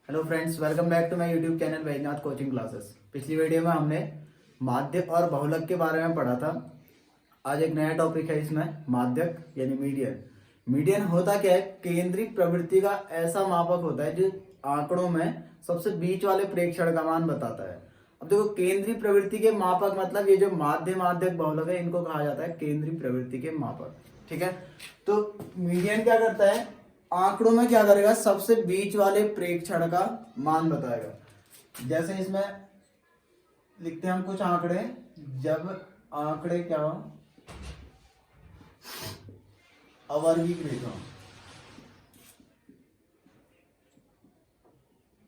Hello friends, welcome back to my YouTube channel Vaijnath coaching classes. पिछली video में हमने माध्यक और बहुलक के बारे में पढ़ा था। आज एक नया टॉपिक है इसमें, माध्यक यानी मीडियन। मीडियन होता क्या है? केंद्रीय प्रवृत्ति का ऐसा मापक होता है जो आंकड़ों में सबसे बीच वाले प्रेक्षण का मान बताता है। अब देखो, केंद्रीय प्रवृत्ति के मापक मतलब ये जो माध्य, माध्यक, बहुलक है, इनको कहा जाता है केंद्रीय प्रवृत्ति के मापक। ठीक है, तो मीडियन क्या करता है? आंकड़ों में क्या करेगा? सबसे बीच वाले प्रेक्षण का मान बताएगा। जैसे इसमें लिखते हैं हम कुछ आंकड़े। जब आंकड़े क्या हो? अवर्गीकृत हो।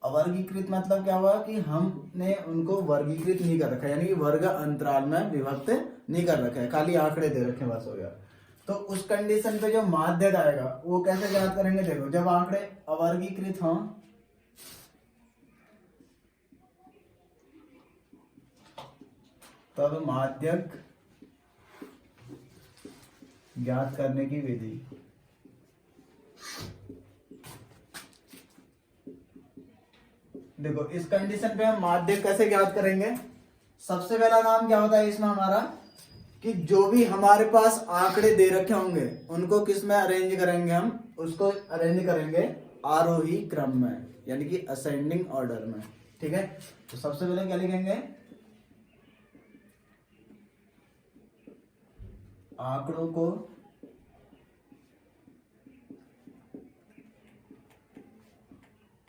अवर्गीकृत मतलब क्या हुआ कि हमने उनको वर्गीकृत नहीं कर रखा, यानी कि वर्ग अंतराल में विभक्त नहीं कर रखा है, खाली आंकड़े दे रखे, बस हो गया। तो उस कंडीशन पे जो माध्यक आएगा वो कैसे ज्ञात करेंगे? देखो, जब आंकड़े अवर्गीकृत हों तब माध्यक ज्ञात करने की विधि। देखो, इस कंडीशन पे हम माध्यक कैसे ज्ञात करेंगे? सबसे पहला काम क्या होता है इसमें हमारा, कि जो भी हमारे पास आंकड़े दे रखे होंगे उनको किस में अरेंज करेंगे? हम उसको अरेंज करेंगे आरोही क्रम में, यानी कि असेंडिंग ऑर्डर में। ठीक है, तो सबसे पहले क्या लिखेंगे? आंकड़ों को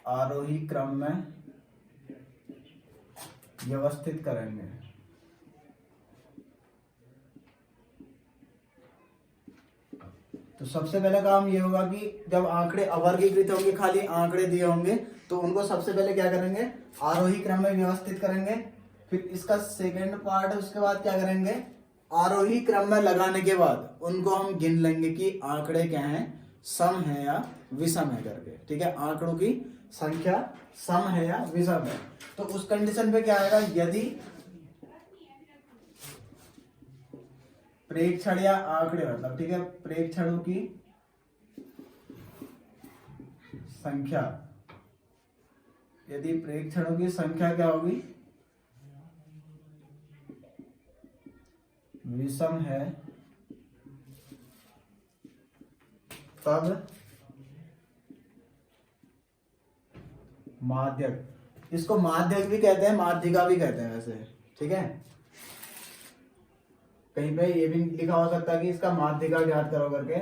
आरोही क्रम में व्यवस्थित करेंगे। तो सबसे पहला काम ये होगा कि जब आंकड़े अवर्गीकृत होंगे, खाली आंकड़े दिए होंगे, तो उनको सबसे पहले क्या करेंगे? आरोही क्रम में व्यवस्थित करेंगे। फिर इसका सेकंड पार्ट है, उसके बाद क्या करेंगे? आरोही क्रम में लगाने के बाद उनको हम गिन लेंगे कि आंकड़े क्या हैं, सम है या विषम है करके। ठीक है, आंकड़ों की संख्या सम है या विषम है। तो उस कंडीशन पे क्या आएगा? यदि प्रेक्षण या आंकड़े मतलब, ठीक है, प्रेक्षणों की संख्या, यदि प्रेक्षणों की संख्या क्या होगी? विषम है, तब माध्यक, इसको माध्यक भी कहते हैं, माध्यिका भी कहते हैं वैसे। ठीक है, कहीं पे ये भी लिखा हो सकता है कि इसका माध्यिका ज्ञात करो करके।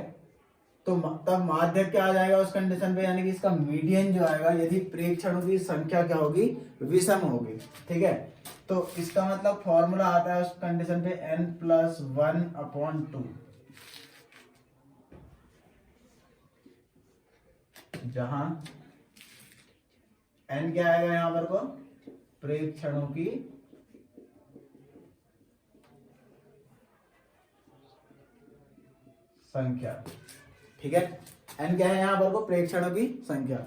तो तब माध्यक क्या आ जाएगा उस कंडीशन पे? यानी कि इसका मीडियन जो आएगा, यदि प्रेक्षणों की संख्या क्या होगी? विषम होगी। ठीक है, तो इसका मतलब फॉर्मूला आता है उस कंडीशन पे n+1/2, जहां n क्या आएगा यहां पर को? प्रेक्षणों की संख्या। ठीक है, n क्या है यहाँ पर को? प्रेक्षणों की संख्या।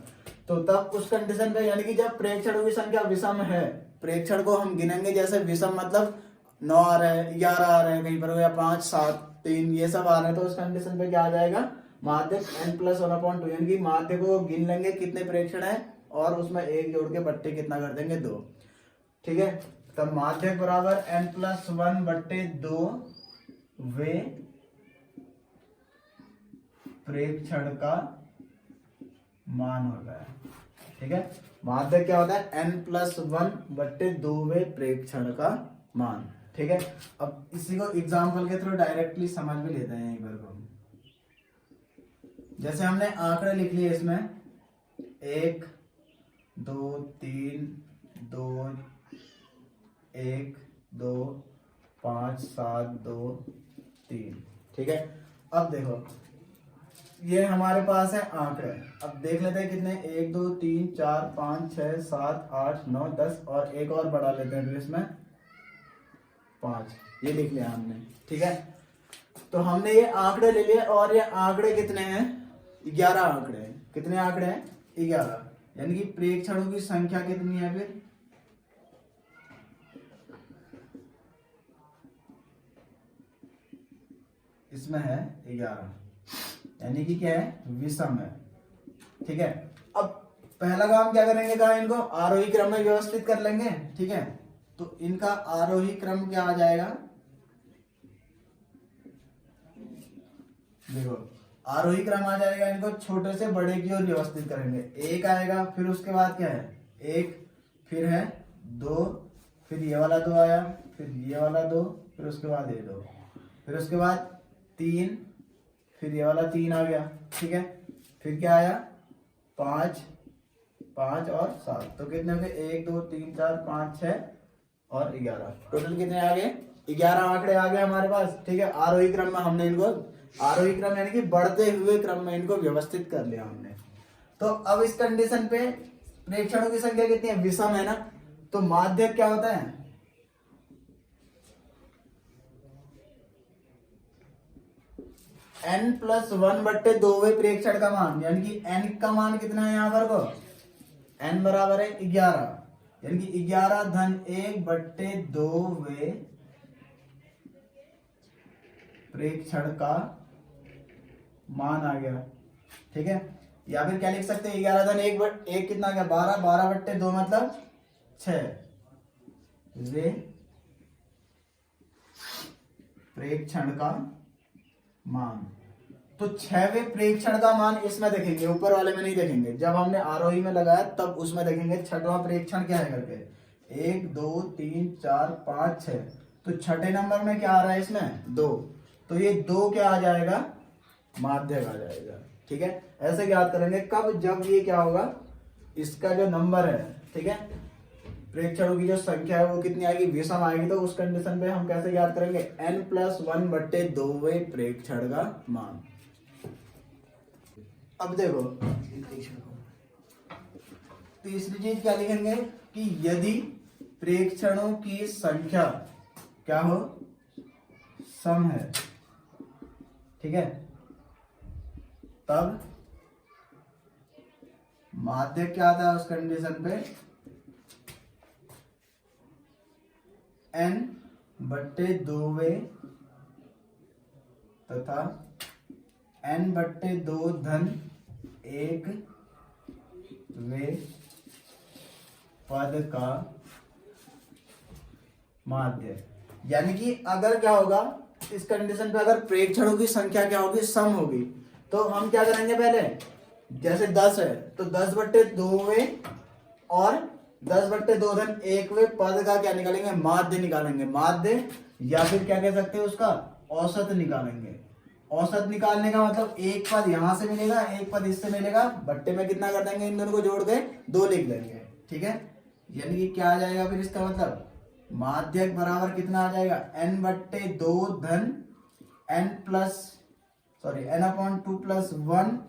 तो तब उस कंडीशन पे, यानी कि जब प्रेक्षणों की संख्या विषम है, प्रेक्षण को हम गिनेंगे, जैसे विषम मतलब 9 आ रहे हैं, 11 आ रहे हैं कहीं पर, या 5, 7, 3 ये सब आ रहे हैं, तो उस कंडीशन पे क्या आ जाएगा? माध्यक n+1/2, यानी कि माध्य को गिन लेंगे कितने प्रेक्षण है, और उसमें एक जोड़ के बट्टे कितना कर देंगे? 2। ठीक है, तब माध्यक बराबर n+1/2 वे प्रेक्षण का मान होता है। ठीक है, माध्यक क्या होता है? n+1/2 प्रेक्षण का मान। ठीक है, अब इसी को एग्जाम्पल के थ्रू डायरेक्टली समझ में लेते हैं एक बार को। जैसे हमने आंकड़े लिख लिए इसमें 1 2 3 2 1 2 5 7 2 3। ठीक है, अब देखो, ये हमारे पास है आंकड़े। अब देख लेते हैं कितने? 1 2 3 4 5 6 7 8 9 10, और एक और बढ़ा लेते हैं, तो इसमें 5, ये लिख लिया हमने। ठीक है, तो हमने ये आंकड़े ले लिए, और ये आंकड़े कितने हैं? 11 आंकड़े हैं। कितने आंकड़े हैं? 11, यानी कि प्रेक्षणों की संख्या कितनी है फिर? इसमें है 11, यानी कि क्या है? विषम है। ठीक है, अब पहला काम क्या करेंगे, कहा इनको आरोही क्रम में व्यवस्थित कर लेंगे। ठीक है, तो इनका आरोही क्रम क्या आ जाएगा, देखो आरोही क्रम आ जाएगा, इनको छोटे से बड़े की ओर व्यवस्थित करेंगे। एक आएगा, फिर उसके बाद क्या है, एक, फिर है दो, फिर ये वाला दो आया, फिर ये वाला दो, फिर उसके बाद ये दो, फिर उसके बाद तीन, फिर ये वाला तीन आ गया। ठीक है, फिर क्या आया, पांच, पांच और सात, तो कितने हो गए, एक दो तीन चार पाँच छह और 11। टोटल कितने आ गए, 11 आंकड़े आ गए हमारे पास। ठीक है, आरोही क्रम में हमने इनको, आरोही क्रम यानी कि बढ़ते हुए क्रम में इनको व्यवस्थित कर लिया हमने। तो अब इस कंडीशन पे प्रेक्षणों की संख्या कितनी है, विषम है ना, तो माध्यक क्या होता है, n+1/2 प्रेक्षण का मान, यानी कि n का मान कितना है यहाँ पर को, n बराबर है 11, यानी कि 11-1/2 प्रेक्षण का मान आ गया। ठीक है, या फिर क्या लिख सकते हैं, 11-1 कितना आ गया, 12, 12/2 मतलब 6 वे प्रेक्षण का मान। तो 6वें प्रेक्षण का मान इसमें देखेंगे, ऊपर वाले में नहीं देखेंगे। जब हमने आरोही में लगाया तब उसमें देखेंगे छठवां प्रेक्षण क्या है करके, 1 2 3 4 5 6, तो छठे नंबर में क्या आ रहा है इसमें, 2, तो ये 2 क्या आ जाएगा, माध्यक आ जाएगा। ठीक है, ऐसे ज्ञात करेंगे कब, जब ये क्या होगा, इसका जो नंबर है, ठीक है, प्रेक्षणों की जो संख्या है वो कितनी आएगी, विषम आएगी। तो उस कंडीशन पे हम कैसे याद करेंगे, n+1/2 प्रेक्षण का मान। अब देखो तीसरी चीज क्या लिखेंगे कि यदि प्रेक्षणों की संख्या क्या हो, सम है, ठीक है, तब माध्यक क्या आता है उस कंडीशन पे, n/2 तथा n/2-1 वे पद का माध्य। यानी कि अगर क्या होगा इस कंडीशन पे, अगर प्रेक्षणों की संख्या क्या होगी, सम होगी, तो हम क्या करेंगे, पहले जैसे 10 है तो 10/2 और 10/2-1 पद का क्या निकालेंगे, माध्य निकालेंगे। माध्य या फिर क्या कह सकते हैं उसका औसत निकालेंगे। औसत निकालने का मतलब एक पद यहां से मिलेगा, एक पद इससे मिलेगा, बट्टे में कितना कर देंगे, इन दोनों को जोड़ के 2 लिख देंगे। ठीक है, यानी कि क्या आ जाएगा फिर इसका मतलब, माध्यक बराबर कितना आ जाएगा, n/2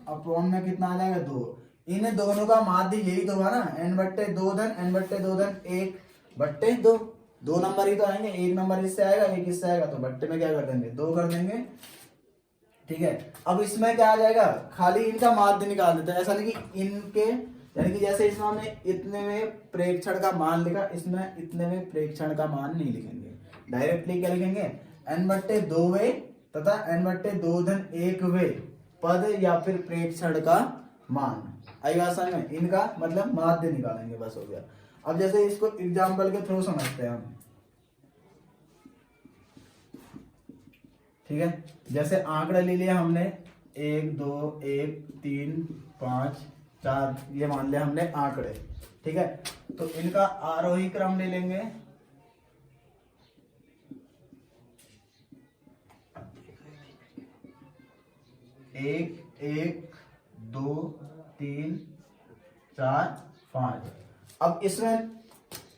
अपॉन में कितना आ जाएगा, 2। इन दोनों का माध्य यही तो हुआ ना, n/2 दो नंबर ही तो आएंगे, एक नंबर इससे आएगा, एक इससे आएगा, तो बट्टे में क्या कर देंगे, 2 कर देंगे। ठीक है, अब इसमें क्या आ जाएगा, खाली इनका माध्य निकाल देते हैं। ऐसा नहीं कि इनके, यानी कि जैसे इसमें हमने इतने में प्रेक्षण का मान लिखा, इसमें इतने में प्रेक्षण का मान नहीं लिखेंगे, डायरेक्टली क्या लिखेंगे, n/2 तथा n/2-1 पद या फिर प्रेक्षण का मान। आई बात समझ में, इनका मतलब माध्य निकालेंगे, बस हो गया। अब जैसे इसको एग्जाम्पल के थ्रू समझते हैं हम। ठीक है, जैसे आंकड़े ले लिया हमने 1 2 1 3 5 4, ये मान लिया हमने आंकड़े। ठीक है, तो इनका आरोही क्रम ले लेंगे, 1 1 2 3 4 5। अब इसमें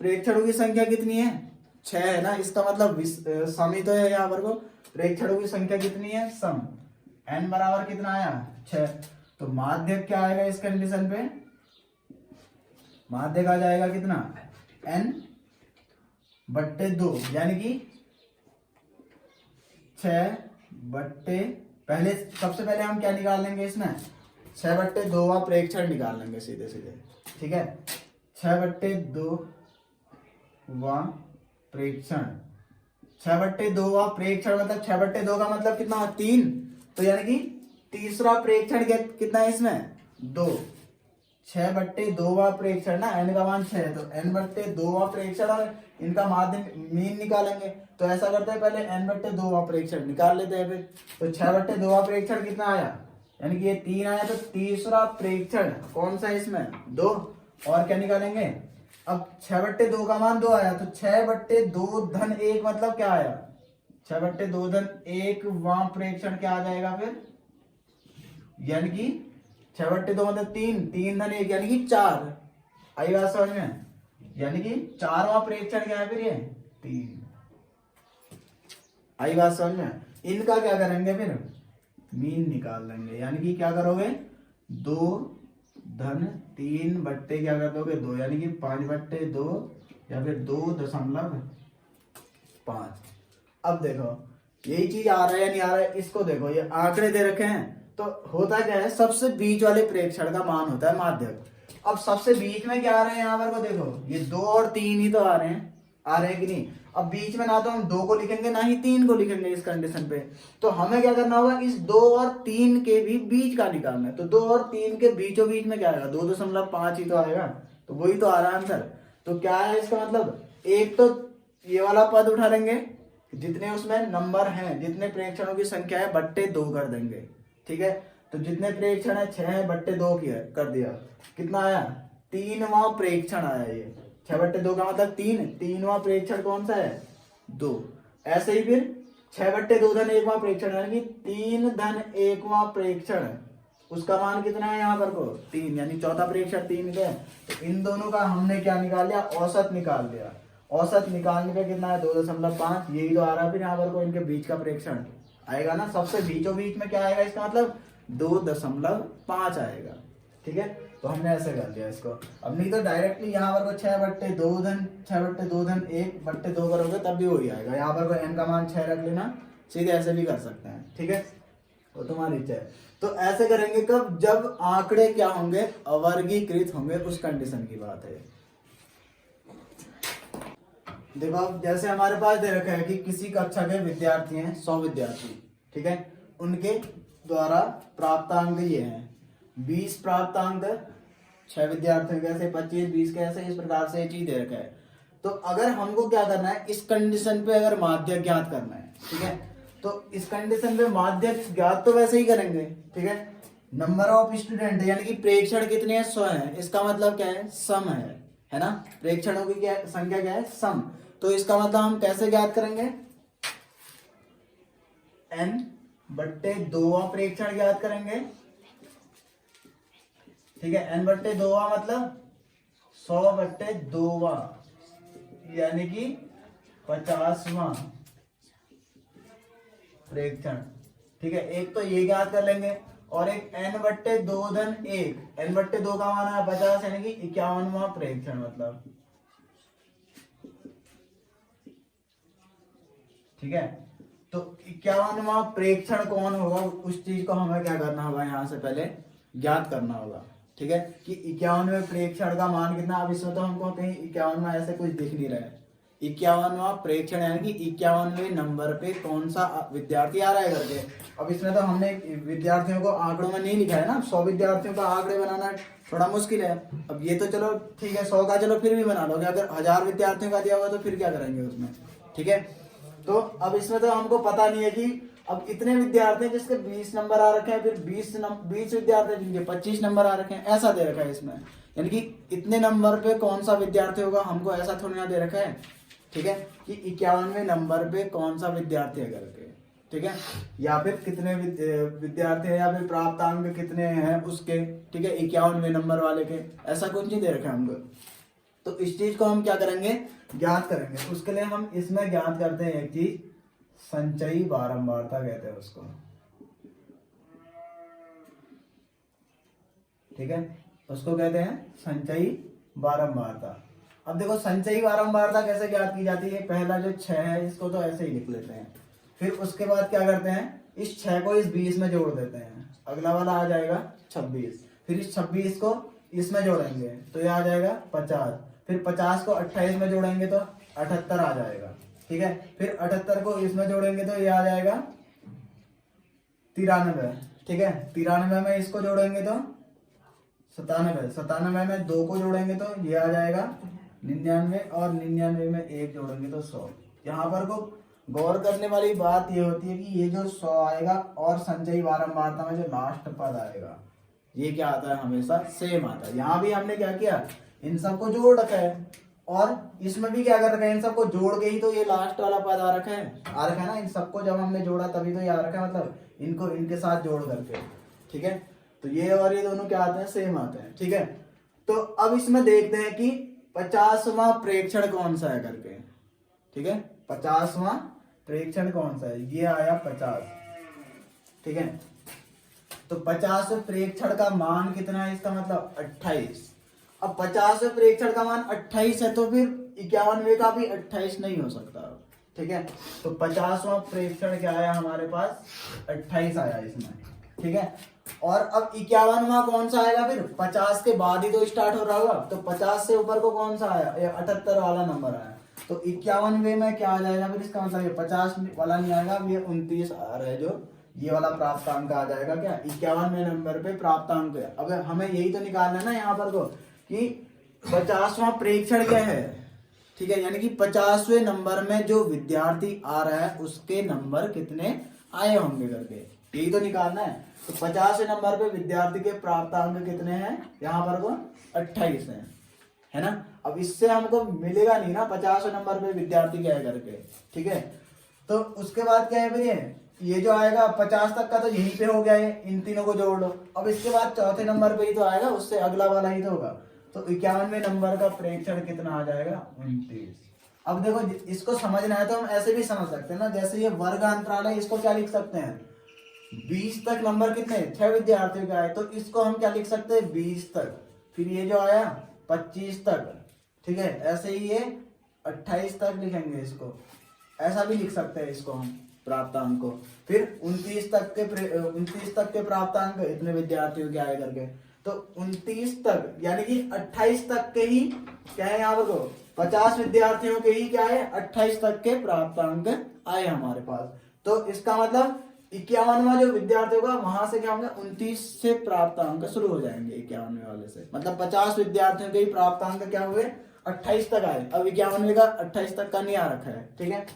प्रेक्षणों की संख्या कितनी है, 6 है ना, इसका मतलब सम ही तो है यहाँ पर को। प्रेक्षणों की संख्या कितनी है, सम, n बराबर कितना आया, 6। तो माध्यक क्या आएगा इस कंडीशन पे, माध्यक आ जाएगा कितना, n/2, यानी कि 6 पहले सबसे पहले हम क्या निकाल लेंगे इसमें, 6/2 प्रेक्षण निकाल लेंगे सीधे सीधे। ठीक है, 6/2 प्रेक्षण, 6/2 प्रेक्षण मतलब 6/2 का मतलब कितना, 3, तो यानी कि तीसरा प्रेक्षण कितना है इसमें, 2। 6/2वां प्रेक्षण ना, n का मान 6 तो n/2वां प्रेक्षण और इनका माध्य मीन निकालेंगे। तो ऐसा करते हैं पहले n/2वां प्रेक्षण निकाल लेते हैं। फिर तो 6/2वां प्रेक्षण कितना आया, यानी कि ये 3 आया, तो तीसरा प्रेक्षण कौन सा है इसमें, 2। और क्या निकालेंगे, अब 6/2 का मान 2 आया, तो 6/2 धन 1 मतलब क्या आया, 6/2 धन 1 वां प्रेक्षण क्या आ जाएगा फिर, यानी कि 6/2 मतलब 3, 3 धन 1 यानी कि 4। आई बात समझ में, यानी कि 4वां प्रेक्षण क्या है फिर, ये 3। आई बात समझ में। इनका क्या करेंगे फिर, मीन निकाल लेंगे, यानी कि क्या करोगे, 2 धन 3 बट्टे क्या कर दोगे 2, यानी कि 5/2 या फिर 2.5। अब देखो यही चीज आ रहा है या नहीं आ रहा है, इसको देखो, ये आंकड़े दे रखे हैं, तो होता क्या है, सबसे बीच वाले प्रेक्षण का मान होता है माध्यक। अब सबसे बीच में क्या आ रहे हैं यहाँ पर को देखो, ये 2 और 3 ही तो आ रहे हैं, कि नहीं। अब बीच में ना तो हम 2 को लिखेंगे ना ही 3 को लिखेंगे इस कंडीशन पे, तो हमें क्या करना होगा, इस 2 और 3 के भी बीच का निकालना है। तो 2 और 3 के बीचों बीच में क्या आएगा, 2.5 ही तो आएगा, तो वही तो आ रहा है आंसर। तो क्या है इसका मतलब, एक तो ये वाला पद उठा लेंगे, जितने उसमें नंबर हैं, जितने प्रेक्षणों की संख्या है बट्टे 2 कर देंगे, ठीक है। तो जितने प्रेक्षण है 6 है बट्टे 2 किया कर दिया, कितना आया, 3वां प्रेक्षण आया। ये 6/2 का मतलब 3, 3वां प्रेक्षण कौन सा है, 2। ऐसे ही फिर 6/2 धन 1वां प्रेक्षण, यानी कि 3 धन 1वां प्रेक्षण, उसका मान कितना है यहाँ पर को 3, यानी चौथा प्रेक्षण 3 है। तो इन दोनों का हमने क्या निकाल लिया, औसत निकाल लिया। औसत निकालने पे कितना है, 2.5, यही तो आ रहा है फिर यहाँ पर को इनके बीच का प्रेक्षण आएगा ना, सबसे बीचों बीच में क्या आएगा, इसका मतलब 2.5 आएगा, ठीक है। तो हमने ऐसे कर लिया इसको। अब नहीं तो डायरेक्टली यहाँ पर को 6/2 धन 1/2 करोगे तब भी वही आएगा। यहाँ पर को n का मान 6 रख लेना, सीधे ऐसे भी कर सकते हैं, ठीक है, वो तुम्हारी इच्छा है। तो ऐसे करेंगे कब, जब आंकड़े क्या होंगे, अवर्गीकृत होंगे, उस कंडीशन की बात है। देखो अब जैसे हमारे पास दे रखा है कि किसी कक्षा के विद्यार्थी हैं 100 विद्यार्थी, ठीक है, उनके द्वारा प्राप्तांक ये हैं 20 प्राप्तांक, 6 विद्यार्थियों के ऐसे 25, 20 के ऐसे, इस प्रकार से ये चीज दे रखा है। तो अगर हमको क्या करना है, इस कंडीशन पे अगर माध्यक ज्ञात करना है, ठीक है, तो इस कंडीशन पे माध्यक ज्ञात तो वैसे ही करेंगे, ठीक है। नंबर ऑफ स्टूडेंट यानी कि प्रेक्षण कितने हैं, 100 है, इसका मतलब क्या है, सम है ना, प्रेक्षणों की क्या संख्या क्या है, सम। तो इसका मतलब हम कैसे ज्ञात करेंगे, n/2 प्रेक्षण ज्ञात करेंगे, ठीक है। n/2 मतलब 100/2, यानी कि 50वां प्रेक्षण, ठीक है। एक तो ये ज्ञात कर लेंगे, और एक n/2 धन 1, n/2 का मान है 50, यानी कि 51वां प्रेक्षण मतलब, ठीक है। तो 51वां प्रेक्षण कौन होगा, उस चीज को हमें क्या करना होगा, यहाँ से पहले ज्ञात करना होगा, ठीक है, कि 51वें प्रेक्षण का मान कितना। अब इसमें तो हमको कहीं 51वां ऐसे कुछ दिख नहीं रहा है, 51वां प्रेक्षण यानी कि 51वें नंबर पे कौन सा विद्यार्थी आ रहा है करके। अब इसमें तो हमने विद्यार्थियों को आंकड़ों में नहीं लिखा है ना, 100 विद्यार्थियों का आंकड़े बनाना थोड़ा मुश्किल है। अब ये तो चलो ठीक है, 100 का चलो फिर भी बना लोगे, अगर 1000 विद्यार्थियों का दिया हुआ तो फिर क्या करेंगे उसमें, ठीक है। तो अब इसमें तो हमको पता नहीं है कि अब इतने विद्यार्थी जिसके 20 नंबर आ रखे हैं, फिर 20 विद्यार्थी जिनके 25 नंबर आ रखे हैं, ऐसा दे रखा है इसमें, यानी कि इतने नंबर पे कौन सा विद्यार्थी होगा, हमको ऐसा थोड़ी ना दे रखा है, ठीक है, कि 51वें नंबर पे कौन सा विद्यार्थी है करके, ठीक है, या फिर कितने विद्यार्थी है, या फिर प्राप्तांक कितने हैं उसके, ठीक है, 51वें नंबर वाले के, ऐसा कुछ नहीं दे रखा है हमको। तो इस चीज को हम क्या करेंगे, ज्ञात करेंगे। उसके लिए हम इसमें ज्ञात करते हैं एक चीज, संचयी बारंबारता कहते हैं उसको, ठीक है, उसको कहते हैं संचयी बारंबारता। अब देखो संचयी बारंबारता कैसे ज्ञात की जाती है, पहला जो 6 है इसको तो ऐसे ही लिख लेते हैं, फिर उसके बाद क्या करते हैं, इस 6 को इस 20 में जोड़ देते हैं, अगला वाला आ जाएगा 26, फिर इस 26 को इसमें जोड़ेंगे तो ये आ जाएगा 50, फिर 50 को 28 में जोड़ेंगे तो 78 आ जाएगा, ठीक है, फिर 78 को इसमें जोड़ेंगे तो ये आ जाएगा 93, ठीक है, 93 में इसको जोड़ेंगे तो 97, 97 में 2 को जोड़ेंगे तो ये आ जाएगा 99, और 99 में 1 जोड़ेंगे तो 100। यहाँ पर को गौर करने वाली बात ये होती है कि ये जो 100 आएगा और संचयी बारंबारता में जो लास्ट पद आएगा ये क्या आता है, हमेशा सेम आता है। यहाँ भी हमने क्या किया, इन सबको जोड़ रखा है, और इसमें भी क्या कर रखा है, इन सबको जोड़ के ही तो ये लास्ट वाला पद आ रखा है ना। इन सबको जब हमने जोड़ा तभी तो ये आ रखा है, मतलब इनको इनके साथ जोड़ करके, ठीक है। तो ये और ये दोनों क्या आते हैं, सेम आते हैं, ठीक है। तो अब इसमें देखते हैं कि 50वां प्रेक्षण कौन सा है करके, ठीक है। 50वां प्रेक्षण कौन सा है, ये आया 50, ठीक है। तो 50वें प्रेक्षण का मान कितना है, इसका मतलब 28। अब 50वें प्रेक्षण का मान 28 है तो फिर 51वें का भी 28 नहीं हो सकता, ठीक है। तो 50वां प्रेक्षण क्या आया हमारे पास, 28 आया इसमें, ठीक है। और अब 51वां कौन सा आएगा, फिर 50 के बाद ही तो स्टार्ट हो रहा होगा, तो 50 से ऊपर को कौन सा आया, 78 वाला नंबर आया। तो 51वें में क्या आ जाएगा, फिर इसका मतलब ये 50 वाला नहीं आएगा, ये 29 आ रहा है, जो ये वाला प्राप्तांक आ जाएगा क्या, 51वें नंबर पे प्राप्तांक है। अब हमें यही तो निकालना है ना यहाँ पर को कि 50वां प्रेक्षण क्या है, ठीक है। यानी कि 50वें नंबर में जो विद्यार्थी आ रहा है उसके नंबर कितने आए होंगे करके, यही तो निकालना है। तो 50वें नंबर पे विद्यार्थी के प्राप्तांक कितने हैं, यहाँ पर को 28 है ना। अब इससे हमको मिलेगा नहीं ना 50वें नंबर पे विद्यार्थी क्या है करके, ठीक है। तो उसके बाद क्या है फिर ये जो आएगा 50 तक का तो यहीं पे हो गया है, इन तीनों को जोड़ लो। अब इसके बाद चौथे नंबर पे ही तो आएगा, उससे अगला वाला ही तो होगा। तो 51वें नंबर का प्रेक्षण कितना आ जाएगा, 29। अब देखो इसको समझना है तो हम ऐसे भी समझ सकते हैं ना, जैसे ये वर्ग अंतराल है, इसको क्या लिख सकते हैं, 20 तक नंबर कितने 6 विद्यार्थियों का आए, तो इसको हम क्या लिख सकते हैं 20 तक। फिर ये जो आया 25 तक, ठीक है। ऐसे ही ये 28 तक लिखेंगे, इसको ऐसा भी लिख सकते हैं इसको हम प्राप्तांक को। फिर 29 तक के प्राप्तांक इतने विद्यार्थियों के आए करके, तो 29 तक यानी कि 28 तक के ही क्या है, यहाँ पर 50 विद्यार्थियों के ही क्या है 28 तक के प्राप्तांक आए हमारे पास। तो इसका मतलब 51वां जो विद्यार्थियों का वहां से क्या होंगे 29 से प्राप्तांक शुरू हो जाएंगे 51वें वाले से, मतलब 50 विद्यार्थियों के ही प्राप्तांक क्या हुए 28 तक आए। अब 51वें का 28 तक का नहीं आ रखा है, ठीक है।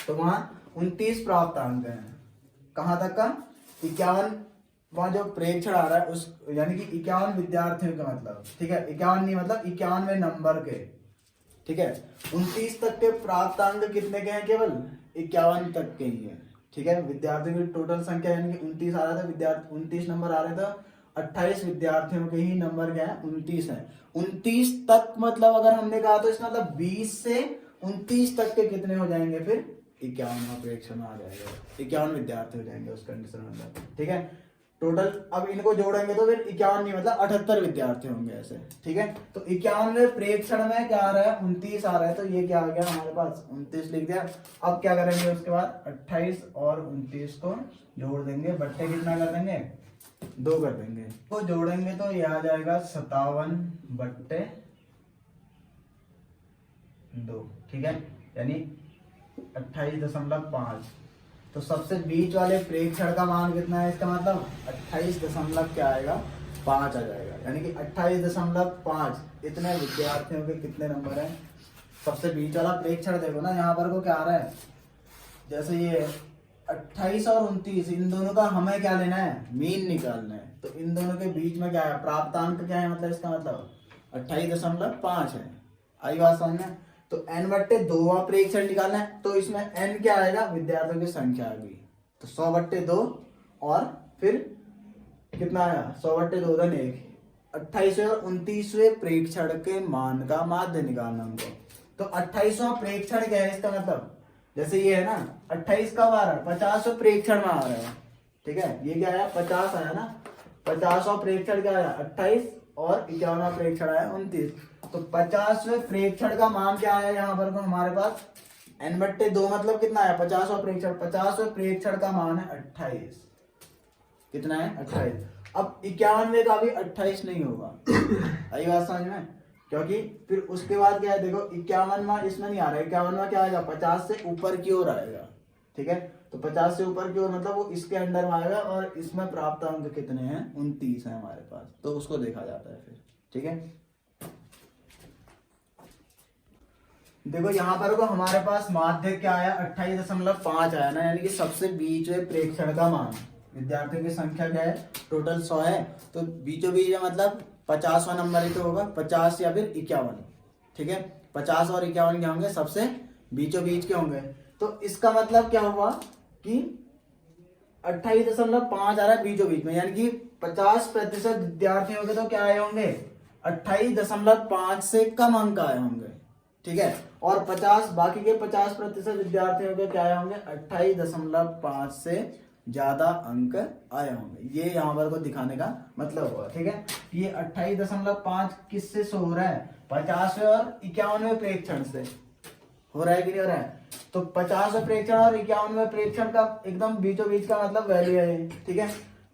तो वहां 29 प्राप्तांक है, कहां तक का 51 वहां जो प्रेक्षण आ रहा है उस यानी कि 51 विद्यार्थियों का मतलब, ठीक है। 51 नहीं मतलब 51वें नंबर के, ठीक है। 29 तक के प्राप्तांक कितने के हैं, केवल 51 तक के ही है, ठीक है। विद्यार्थियों की टोटल संख्या यानी कि 29 आ रहा था, विद्यार्थी 29 नंबर आ रहे थे, 28 विद्यार्थियों के ही नंबर क्या है 29 है। 29 तक मतलब अगर हमने कहा तो इसका मतलब 20 से 29 तक के कितने हो जाएंगे, फिर 51वां प्रेक्षण आ जाएगा, 51 विद्यार्थी हो जाएंगे उस कंडीशन में अंदर, ठीक है। टोटल अब इनको जोड़ेंगे तो फिर 51 नहीं मतलब 78 विद्यार्थी होंगे ऐसे, ठीक है। तो 51वें प्रेक्षण में क्या आ रहा है 29 आ रहा है, तो ये क्या आ गया हमारे पास 29 लिख दिया। अब क्या करेंगे उसके बाद 28 और 29 को जोड़ देंगे, बट्टे कितना कर देंगे 2 कर देंगे, तो जोड़ेंगे तो ये आ जाएगा 57 बट्टे 2, ठीक है। यानी 28.5। तो सबसे बीच वाले प्रेक्षण का मान कितना है, इसका मतलब 28 दशमलव क्या आएगा 5 आ जाएगा। यानी कि 28.5 इतने विद्यार्थियों के कितने नंबर हैं। सबसे बीच वाला प्रेक्षण देखो ना, यहाँ पर को क्या आ रहा है, जैसे ये 28 और 29 इन दोनों का हमें क्या लेना है, मीन निकालना है। तो इन दोनों के बीच में क्या है प्राप्तांक क्या है, मतलब इसका मतलब 28.5 है। आई बात समझ में। तो n/2 प्रेक्षण निकालना है, तो इसमें n क्या आएगा विद्यार्थियों की संख्या आ गई, तो 100/2 और फिर कितना आया 100/2 धन 1। 28वें और 29वें प्रेक्षण के मान का माध्य निकालना हमको। तो 28वां प्रेक्षण क्या है, इसका मतलब जैसे ये है ना 28 कब आ रहा है 50वें प्रेक्षण में आ रहा है, ठीक है। ये क्या आया 50 आया ना, 50वां प्रेक्षण क्या आया 28 और 51वां प्रेक्षण आया 29। तो 50वें प्रेक्षण का मान क्या आया यहाँ पर हमारे पास n/2 मतलब कितना आया 50वां प्रेक्षण। 50वें प्रेक्षण का मान है 28, कितना है 28। अब 51वें का भी 28 नहीं होगा, आई बात समझ में। क्योंकि फिर उसके बाद क्या है देखो 51वां इसमें नहीं आ रहा है, 51वां क्या आएगा 50 से ऊपर की ओर आएगा, ठीक है। तो 50 से ऊपर की ओर मतलब वो इसके अंडर में आएगा, और इसमें प्राप्त अंक कितने हैं, 29 है हमारे पास, तो उसको देखा जाता है फिर। ठीक है, देखो यहाँ पर को हमारे पास माध्य क्या आया, 28.5 आया ना, यानी कि सबसे बीच में प्रेक्षण का मान। विद्यार्थियों की संख्या क्या है, टोटल 100 है, तो बीचों बीच है मतलब 50वां नंबर ही तो होगा, 50 या फिर 51। ठीक है, 50 और 51 क्या होंगे, सबसे बीचों बीच के होंगे। तो इसका मतलब क्या हुआ कि 28.5 आ रहा है बीचों बीच में, यानी कि 50% विद्यार्थी होंगे तो क्या आए होंगे, 28.5 से कम अंक आए होंगे। ठीक है, और 50 बाकी के 50% विद्यार्थियों के क्या आए होंगे, 28.5 से ज्यादा अंक आए होंगे। ये यहाँ पर को दिखाने का मतलब हुआ। ठीक है, ये 28.5 किससे शो हो रहा है, 50 और 51वें प्रेक्षण से हो रहा है कि नहीं हो रहा है। तो 50वें प्रेक्षण और 51वें प्रेक्षण का एकदम बीचों बीच का मतलब वैल्यू है। ठीक है,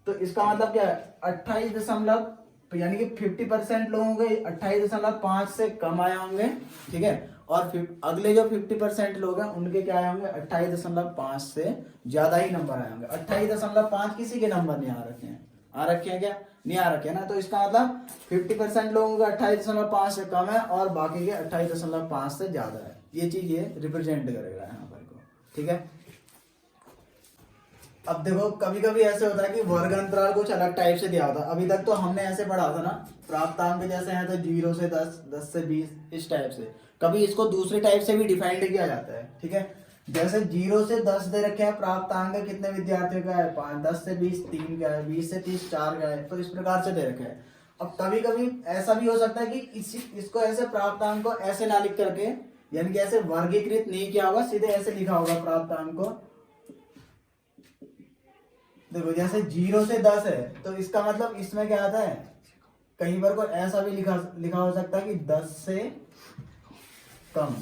तो इसका मतलब क्या है, 28 यानी कि 50% लोगों के 28.5 से कम आए होंगे। ठीक है, और अगले जो 50% लोग हैं उनके क्या आए होंगे, 28.5 से ज्यादा ही नंबर आए होंगे। 28.5 किसी के नंबर नहीं आ रखे हैं, आ रखे हैं क्या, नहीं आ रखे हैं ना। तो इसका मतलब 50% लोगों का 28.5 से कम है और बाकी के 28.5 से ज्यादा है। ये चीज ये रिप्रेजेंट करेगा यहाँ पर को। ठीक है, अब देखो कभी कभी ऐसे होता है कि वर्ग अंतराल कुछ अलग टाइप से दिया होता है। अभी तक तो हमने ऐसे पढ़ा था ना, प्राप्तांक जैसे हैं तो 0 से 10, 10 से 20, इस टाइप से। कभी इसको दूसरे टाइप से भी डिफाइंड किया जाता है। ठीक है, जैसे 0 से 10 दे रखे हैं, प्राप्तांक कितने विद्यार्थियों का है, 5, 10 से 20 3 का है, 20 से 30 4 का है, तो इस प्रकार से दे रखे हैं। अब कभी कभी ऐसा भी हो सकता है कि इसको ऐसे प्राप्तांक को ऐसे ना लिख करके, यानी कि ऐसे वर्गीकृत नहीं किया होगा, सीधे ऐसे लिखा होगा प्राप्तांक को। देखो जैसे 0 से 10 है, तो इसका मतलब इसमें क्या आता है, कहीं पर को ऐसा भी लिखा हो सकता है कि 10 से कम।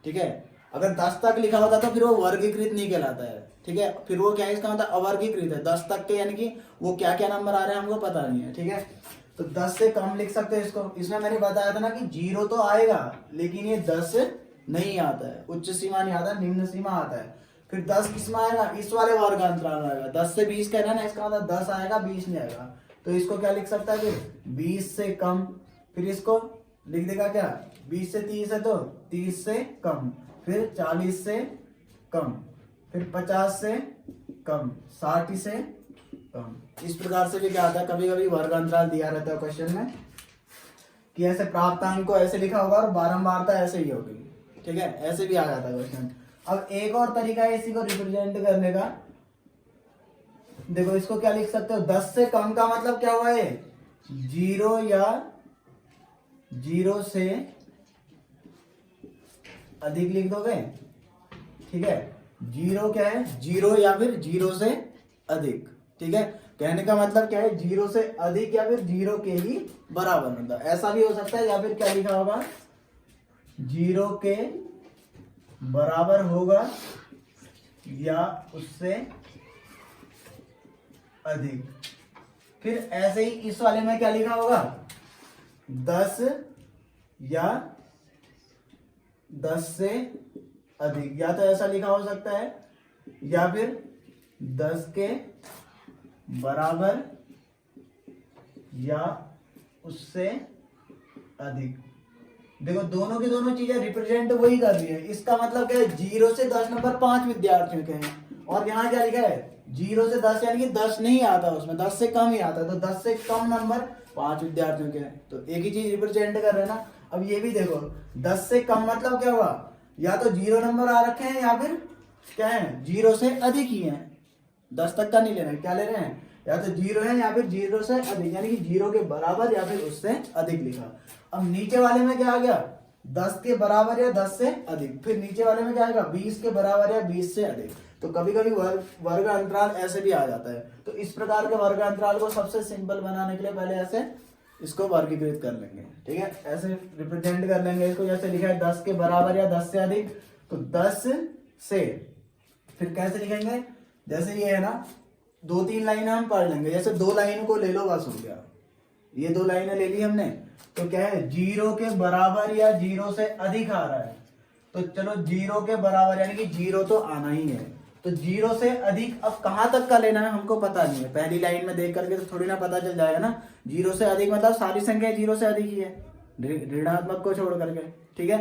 ठीक है, अगर 10 तक लिखा होता तो फिर वो वर्गीकृत नहीं कहलाता है। ठीक है, फिर वो क्या है, इसका मतलब अवर्गीकृत है। 10 तक के यानी कि वो क्या क्या नंबर आ रहे हैं हमको पता नहीं है। ठीक है, तो 10 से कम लिख सकते हैं इसको। इसमें मैंने बताया था ना कि 0 तो आएगा, लेकिन ये 10 नहीं आता है, उच्च सीमा नहीं आता, निम्न सीमा आता है। फिर 10 किसमें आएगा, इस वाले वर्ग अंतराल में आएगा। 10 से 20 कह रहा है ना, इसका मतलब 10 आएगा, 20 नहीं आएगा। तो इसको क्या लिख सकता है, फिर 20 से कम। फिर इसको लिख देगा क्या, 20 से 30 है तो 30 से कम, फिर 40 से कम, फिर 50 से कम, 60 से कम। इस प्रकार से भी क्या आता है, कभी कभी वर्ग अंतराल दिया रहता है क्वेश्चन में कि ऐसे प्राप्तांक को ऐसे लिखा होगा और बारंबारता ऐसे ही होगी। ठीक है, ऐसे भी आ जाता है क्वेश्चन। अब एक और तरीका है इसी को रिप्रेजेंट करने का। देखो इसको क्या लिख सकते हो, 10 से कम का मतलब क्या हुआ है, 0 या 0 से अधिक लिख दोगे। ठीक है, 0 क्या है, 0 या फिर 0 से अधिक। ठीक है, कहने का मतलब क्या है, 0 से अधिक या फिर 0 के ही बराबर, मतलब ऐसा भी हो सकता है। या फिर क्या लिखा होगा, 0 के बराबर होगा या उससे अधिक। फिर ऐसे ही इस वाले में क्या लिखा होगा, 10 या 10 से अधिक, या तो ऐसा लिखा हो सकता है या फिर 10 के बराबर या उससे अधिक। देखो दोनों की दोनों चीजें रिप्रेजेंट वही कर रही है। इसका मतलब क्या है, 0 से 10 नंबर 5 विद्यार्थियों के हैं, और यहाँ क्या लिखा है, 0 से 10 यानी कि 10 नहीं आता उसमें, 10 से कम ही आता है। तो 10 से कम नंबर 5 विद्यार्थियों के हैं, तो एक ही चीज रिप्रेजेंट कर रहे हैं ना। अब ये भी देखो, 10 से कम मतलब क्या हुआ, या तो 0 नंबर आ रखे हैं या फिर क्या है, 0 से अधिक ही है। 10 तक का नहीं ले रहे हैं, क्या ले रहे हैं, या तो 0 है या फिर 0 से अधिक, यानी कि 0 के बराबर या फिर उससे अधिक लिखा। अब नीचे वाले में क्या आ गया, 10 के बराबर या 10 से अधिक। फिर नीचे वाले में क्या आएगा, 20 के बराबर या 20 से अधिक। तो कभी कभी वर्ग अंतराल ऐसे भी आ जाता है। तो इस प्रकार के वर्ग अंतराल को सबसे सिंपल बनाने के लिए पहले ऐसे इसको वर्गीकृत कर लेंगे। ठीक है, ऐसे रिप्रेजेंट कर लेंगे इसको। जैसे लिखा है 10 के बराबर या 10 से अधिक, तो 10 से, फिर कैसे लिखेंगे, जैसे ये है ना, 2-3 लाइनें हम पढ़ लेंगे। जैसे 2 लाइन को ले लो, बस हो गया। ये 2 लाइनें ले ली हमने, तो क्या है, 0 के बराबर या 0 से अधिक आ रहा है, तो चलो 0 के बराबर यानी कि 0 तो आना ही है। तो 0 से अधिक अब कहाँ तक का लेना है हमको पता नहीं है, पहली लाइन में देख करके तो थोड़ी ना पता चल जाएगा ना। 0 से अधिक मतलब सारी संख्या 0 से अधिक ही है, ऋणात्मक को छोड़ करके, ठीक है।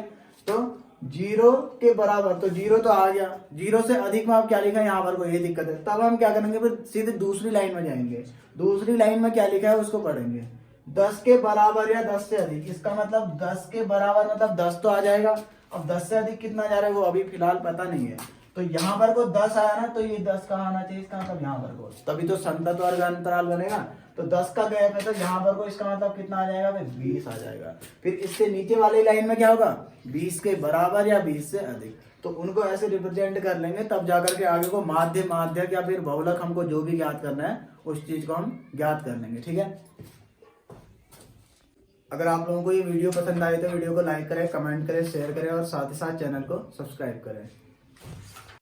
तो 0 के बराबर, तो 0 तो आ गया, 0 से अधिक में आप क्या लिखा है यहाँ पर, कोई ये दिक्कत है। तब हम क्या करेंगे, फिर सीधे दूसरी लाइन में जाएंगे, दूसरी लाइन में क्या लिखा है उसको पढ़ेंगे। 10 के बराबर या 10 से अधिक, इसका मतलब 10 के बराबर मतलब 10 तो आ जाएगा। अब 10 से अधिक कितना जा रहा है वो अभी फिलहाल पता नहीं है, तो यहाँ पर को 10 आया ना, तो ये 10 कहाँ आना चाहिए, इसका मतलब यहाँ पर को, तभी तो संतत वर्ग अंतराल बनेगा। तो 10 का गैप है, तो यहाँ पर को इसका मतलब कितना आ जाएगा, फिर 20 आ जाएगा। फिर इससे नीचे वाली लाइन में क्या होगा, 20 के बराबर या 20 से अधिक, तो उनको ऐसे रिप्रेजेंट कर लेंगे, तब जाकर के आगे को माध्य, माध्यक या फिर बहुलक, हमको जो भी ज्ञात करना है उस चीज को हम ज्ञात कर लेंगे, ठीक है। अगर आप लोगों को ये वीडियो पसंद आए तो वीडियो को लाइक करें, कमेंट करें, शेयर करें और साथ ही साथ चैनल को सब्सक्राइब करें।